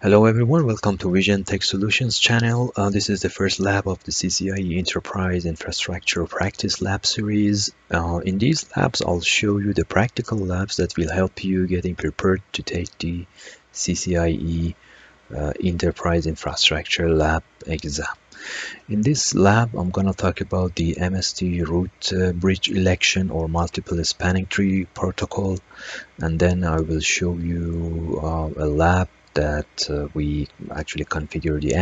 Hello everyone, welcome to Vision Tech Solutions channel. This is the first lab of the CCIE Enterprise Infrastructure Practice Lab series. In these labs, I'll show you the practical labs that will help you getting prepared to take the CCIE Enterprise Infrastructure Lab exam. In this lab, I'm going to talk about the MST Root Bridge election or multiple spanning tree protocol, and then I will show you a lab that we actually configure the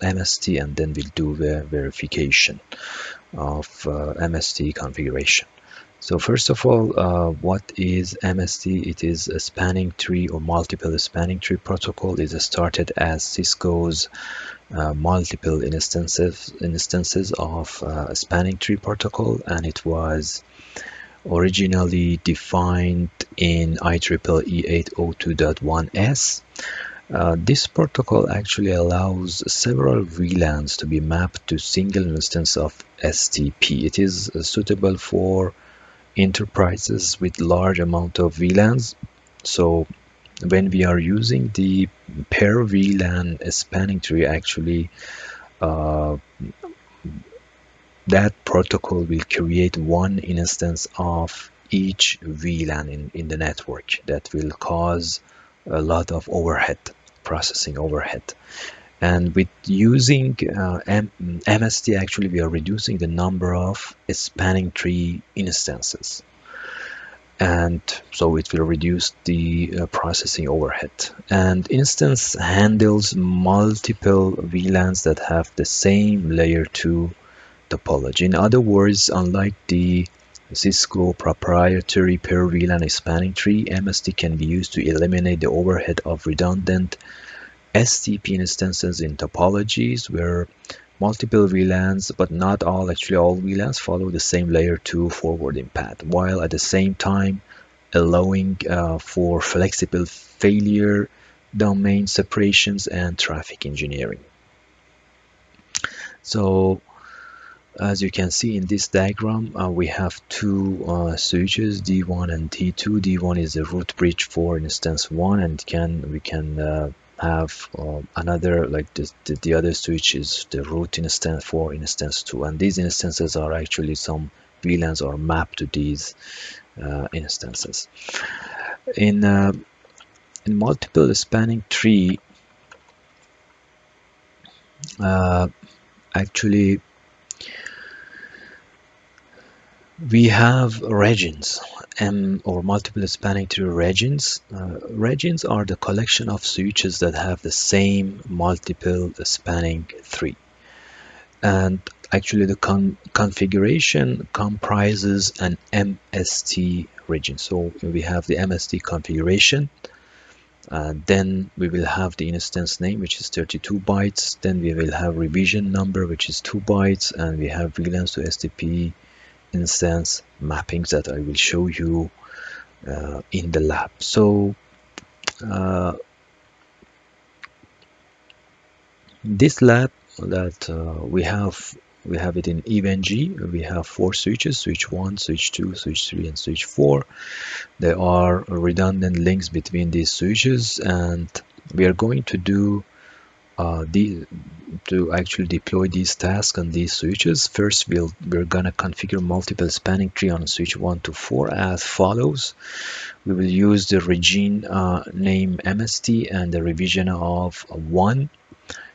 MST, and then we'll do the verification of MST configuration. So first of all, what is MST? It is a spanning tree or multiple spanning tree protocol. It started as Cisco's multiple instances of a spanning tree protocol, and it was originally defined in IEEE 802.1s. This protocol actually allows several VLANs to be mapped to single instance of STP. It is suitable for enterprises with large amount of VLANs. So when we are using the per VLAN spanning tree, actually uh, that protocol will create one instance of each VLAN in the network. That will cause a lot of overhead, processing overhead. And with using MST, actually, we are reducing the number of spanning tree instances. And so it will reduce the processing overhead. And instance handles multiple VLANs that have the same layer 2 topology. In other words, unlike the Cisco proprietary per VLAN spanning tree, MST can be used to eliminate the overhead of redundant STP instances in topologies where multiple VLANs, but not all, actually all VLANs follow the same layer 2 forwarding path, while at the same time allowing for flexible failure domain separations and traffic engineering. So as you can see in this diagram, we have two switches, D1 and D2. D1 is the root bridge for instance 1, and we can have another, like the other switch is the root instance for instance 2, and these instances are actually some VLANs are mapped to these instances. In multiple spanning tree, actually we have regions or multiple spanning tree regions. Regions are the collection of switches that have the same multiple spanning tree. And actually the configuration comprises an MST region. So we have the MST configuration. Then we will have the instance name, which is 32 bytes. Then we will have revision number, which is 2 bytes. And we have VLANs to STP instance mappings that I will show you in the lab. So this lab that we have it in EVNG. We have 4 switches: switch 1, switch 2, switch 3, and switch 4. There are redundant links between these switches, and we are going to do to actually deploy these tasks on these switches. First, we're gonna configure multiple spanning tree on switch 1 to 4 as follows. We will use the region name MST and the revision of 1.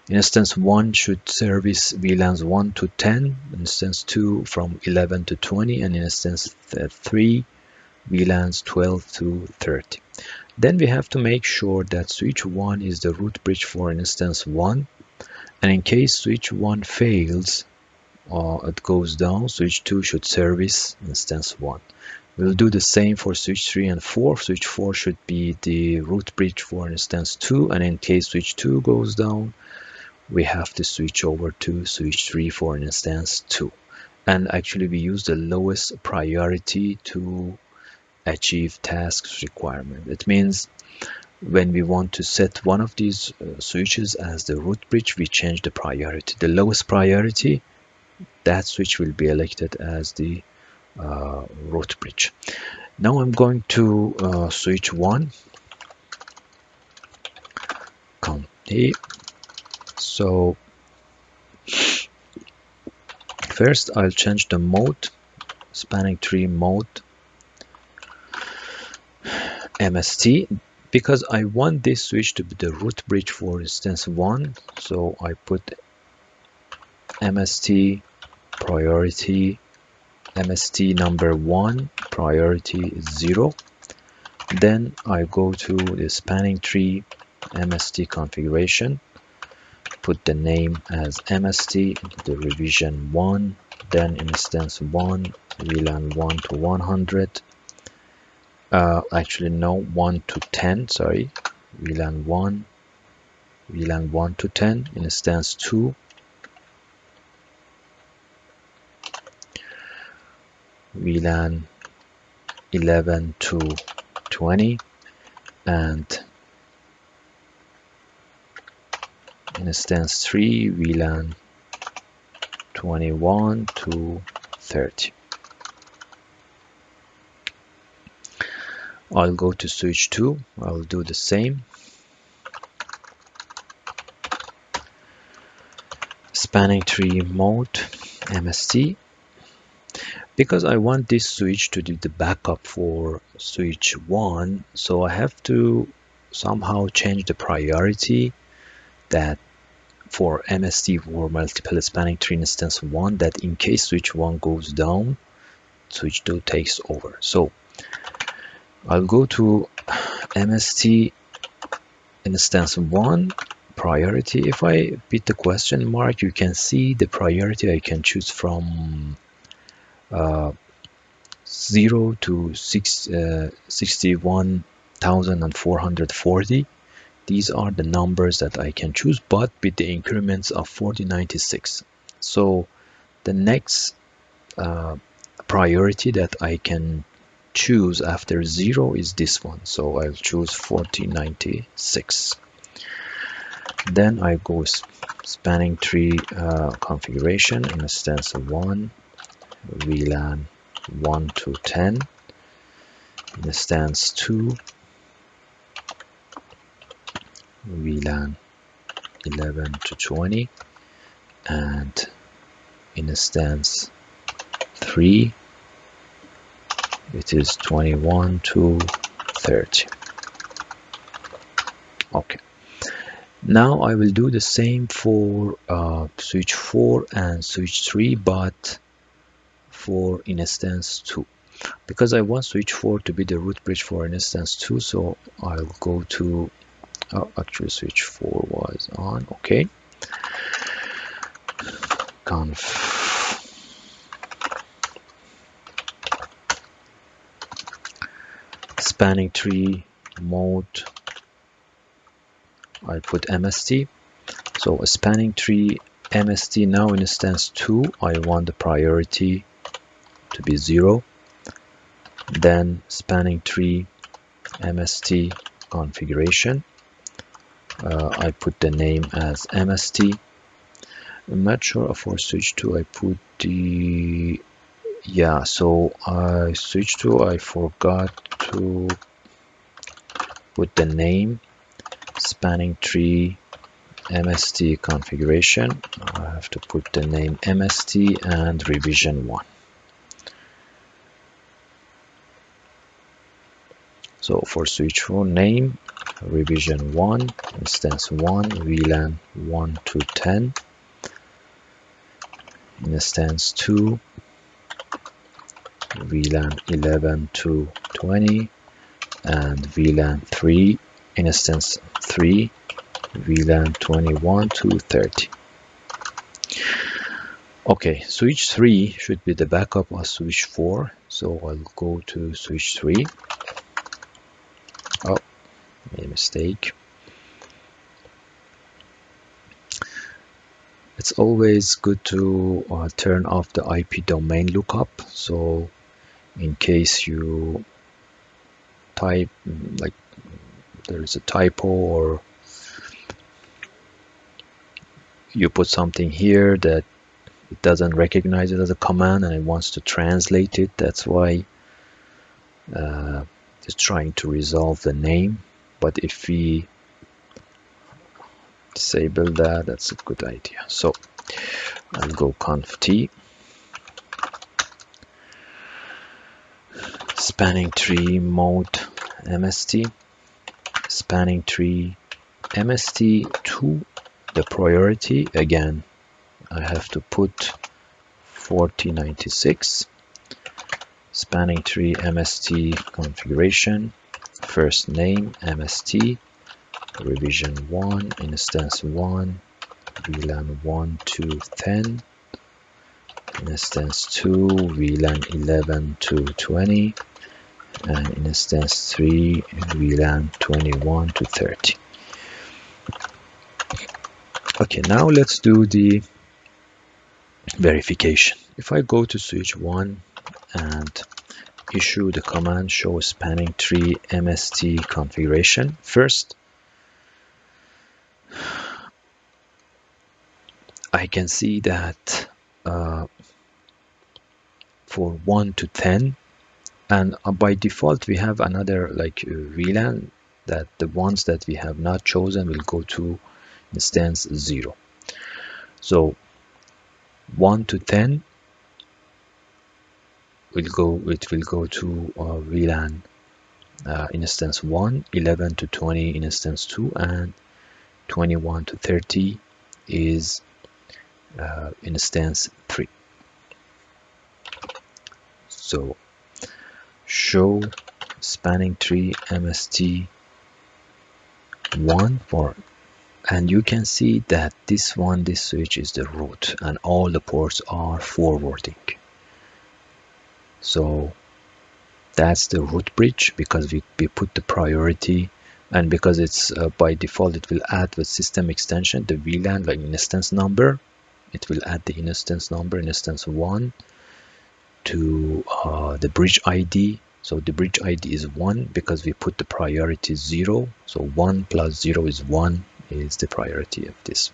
Instance 1 should service VLANs 1 to 10, instance 2 from 11 to 20, and instance 3 VLANs 12 to 30. Then we have to make sure that switch 1 is the root bridge for instance 1, and in case switch 1 fails or it goes down, switch 2 should service instance 1. We'll do the same for switch 3 and 4. Switch 4 should be the root bridge for instance 2, and in case switch 2 goes down, we have to switch over to switch 3 for instance 2. And actually we use the lowest priority to achieve tasks requirement. It means when we want to set one of these switches as the root bridge, we change the priority. The lowest priority, that switch will be elected as the root bridge. Now I'm going to switch 1 So first I'll change the mode, spanning tree mode MST, because I want this switch to be the root bridge for instance 1. So I put MST priority, MST number 1 priority is 0. Then I go to the spanning tree MST configuration, put the name as MST, the revision 1, then instance 1, VLAN 1 to 100. Actually no, 1 to 10, sorry. VLAN 1, VLAN 1 to 10, instance 2, VLAN 11 to 20, and instance 3, VLAN 21 to 30. I'll go to switch 2, I'll do the same. Spanning tree mode MST, because I want this switch to do the backup for switch 1, so I have to somehow change the priority that for MST for multiple spanning tree instance 1, that in case switch 1 goes down, switch 2 takes over. So I'll go to MST instance 1 priority. If I beat the question mark, you can see the priority I can choose from 0 to 61,440. These are the numbers that I can choose, but with the increments of 4096. So the next priority that I can choose after 0 is this one. So I'll choose 4096. Then I go spanning tree configuration, instance 1, VLAN 1 to 10, instance 2, VLAN 11 to 20, and instance 3, it is 21 to 30. Okay. Now I will do the same for switch 4 and switch 3, but for instance 2. Because I want switch 4 to be the root bridge for instance 2, so I'll go to actually switch 4 was on. Okay. Conf spanning tree mode, I put MST. So a spanning tree MST, now in instance 2, I want the priority to be 0. Then spanning tree MST configuration, I put the name as MST. I'm not sure for switch 2 I put the, yeah, so I switched to, I forgot to put the name spanning tree MST configuration. I have to put the name MST and revision 1. So for switch 4 name, revision 1, instance 1, VLAN 1 to 10, instance 2, VLAN 11 to 20, and VLAN 3, instance 3, VLAN 21 to 30. Okay, switch 3 should be the backup of switch 4, so I'll go to switch 3. Oh, made a mistake. It's always good to turn off the IP domain lookup, so in case you type, like there is a typo or you put something here that it doesn't recognize it as a command and it wants to translate it, that's why it's trying to resolve the name. But if we disable that. That's a good idea. So I'll go conf t spanning tree mode MST, spanning tree MST to the priority. Again, I have to put 4096, spanning tree MST configuration, first name MST, revision 1, instance 1, VLAN 1 to 10, instance 2, VLAN 11 to 20, and instance 3, VLAN 21 to 30. Okay, now let's do the verification. If I go to switch 1 and issue the command show spanning tree MST configuration, first I can see that for 1 to 10, and by default we have another like VLAN that the ones that we have not chosen will go to instance 0. So 1 to 10 it will go to VLAN instance 1, 11 to 20 instance 2, and 21 to 30 is instance 3. So show spanning tree MST 1 for, and you can see that this switch is the root and all the ports are forwarding. So that's the root bridge because we put the priority, and because it's by default it will add with system extension the VLAN like instance number. It will add the instance number, instance 1, to the bridge ID. So the bridge ID is 1 because we put the priority 0. So 1 plus 0 is 1 is the priority of this.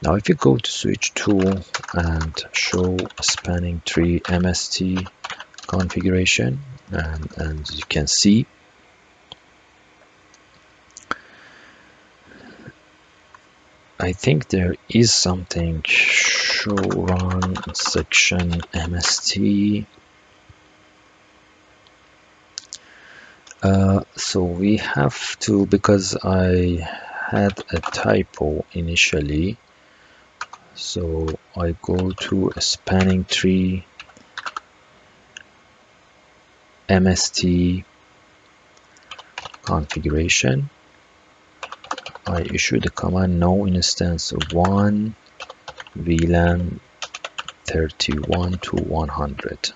Now if you go to switch 2 and show spanning tree MST configuration, and you can see I think there is something show run section MST. So we have to, because I had a typo initially, so I go to a spanning tree MST configuration. I issue the command no instance 1 VLAN 31 to 100.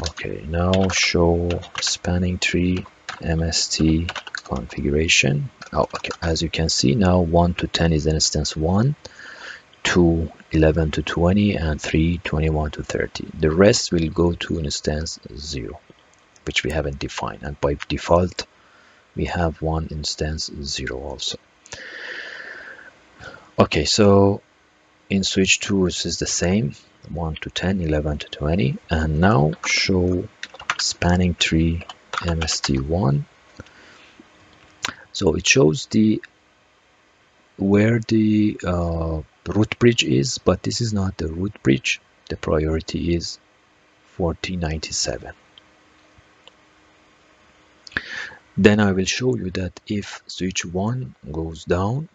Okay, now show spanning tree MST configuration. Oh, okay, as you can see now 1 to 10 is instance 1, 2 11 to 20, and 3 21 to 30. The rest will go to instance 0, which we haven't defined, and by default we have one instance 0 also. Okay, so in switch 2 this is the same, 1 to 10, 11 to 20, and now show spanning tree MST1. So it shows the where the root bridge is, but this is not the root bridge. The priority is 4097. Then I will show you that if switch 1 goes down,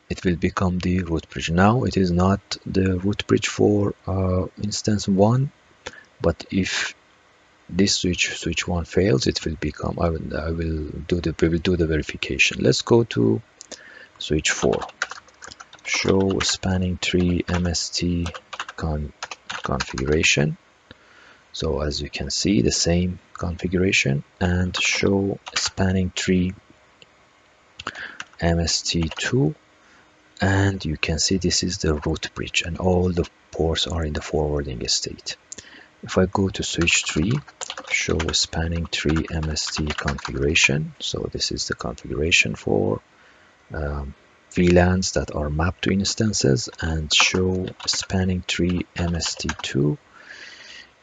it will become the root bridge. Now it is not the root bridge for instance 1, but if this switch 1 fails, it will become, we will do the verification. Let's go to switch 4. Show spanning tree MST configuration. So as you can see, the same configuration, and show spanning tree MST2, and you can see this is the root bridge and all the ports are in the forwarding state. If I go to switch 3, show spanning tree MST configuration. So this is the configuration for VLANs that are mapped to instances, and show spanning tree MST2.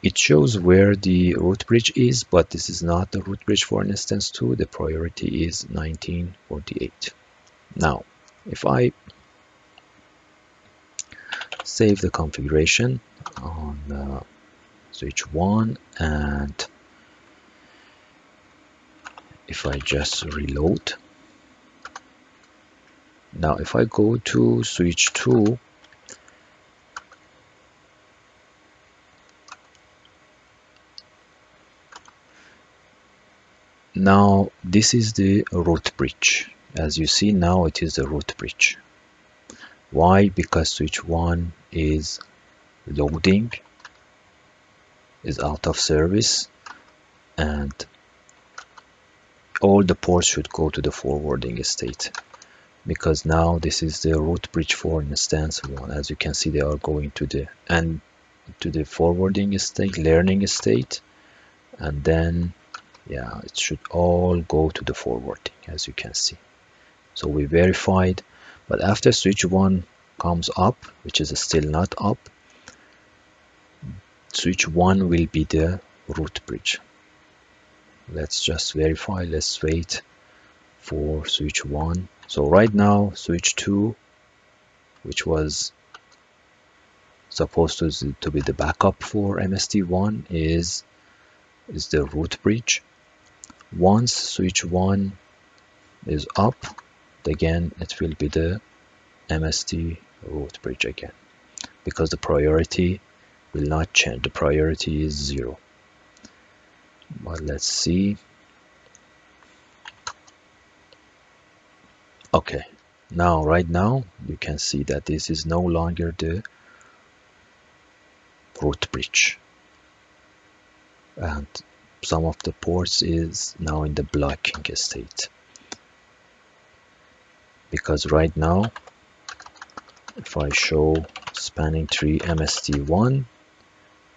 It shows where the root bridge is, but this is not the root bridge for instance 2. The priority is 1948. Now, if I save the configuration on switch 1, and if I just reload, now if I go to switch 2, now this is the root bridge. As you see, now it is the root bridge. Why? Because switch 1 is loading, is out of service, and all the ports should go to the forwarding state, because now this is the root bridge for instance 1. As you can see, they are going to the forwarding state, learning state, and then yeah, it should all go to the forwarding, as you can see. So we verified, but after switch 1 comes up, which is still not up, switch 1 will be the root bridge. Let's just verify. Let's wait for switch 1. So right now switch 2, which was supposed to be the backup for MST1, is the root bridge. Once switch 1 is up, again it will be the MST root bridge again, because the priority will not change. The priority is 0. But let's see. Okay, now right now you can see that this is no longer the root bridge, and some of the ports is now in the blocking state, because right now if I show spanning tree MST1,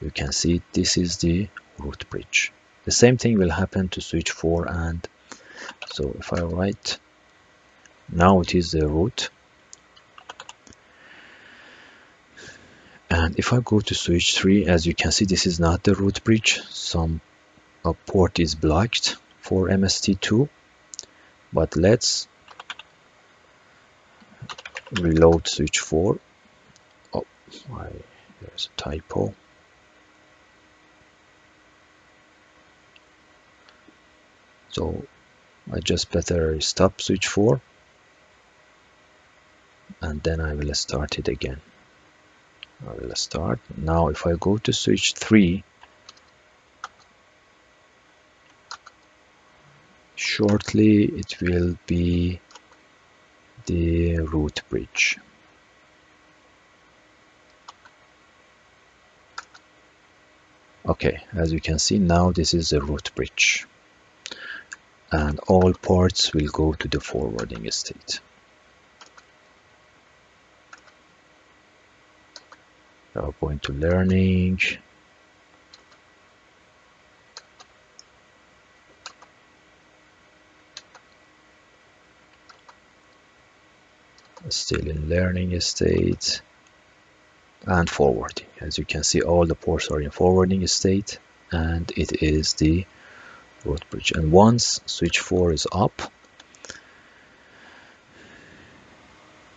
you can see this is the root bridge. The same thing will happen to switch 4, and so if I write, now it is the root, and if I go to switch 3, as you can see, this is not the root bridge. Some port is blocked for MST2, but let's reload switch 4. Oh, there's a typo. So I just better stop switch 4, and then I will start it again. I will start. Now if I go to switch 3, shortly it will be the root bridge. Okay, as you can see, now this is the root bridge, and all ports will go to the forwarding state. Now going to learning. Still in learning state, and forwarding. As you can see, all the ports are in forwarding state, and it is the root bridge. And once switch 4 is up,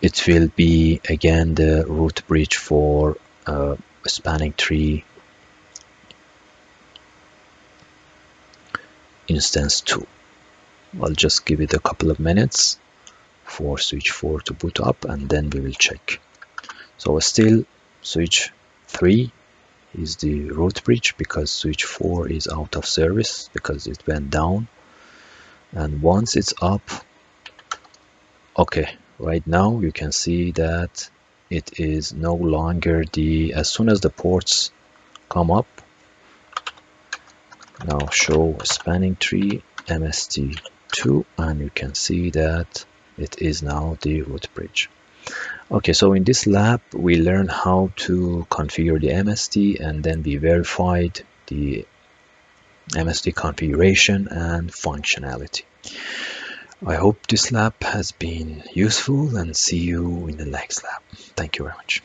it will be again the root bridge for spanning tree instance 2. I'll just give it a couple of minutes for switch 4 to boot up, and then we will check. So still switch 3 is the root bridge, because switch 4 is out of service because it went down. And once it's up, okay, right now you can see that it is no longer the, as soon as the ports come up, now show spanning tree MST2, and you can see that it is now the root bridge. Okay, so in this lab we learned how to configure the MST, and then we verified the MST configuration and functionality. I hope this lab has been useful, and see you in the next lab. Thank you very much.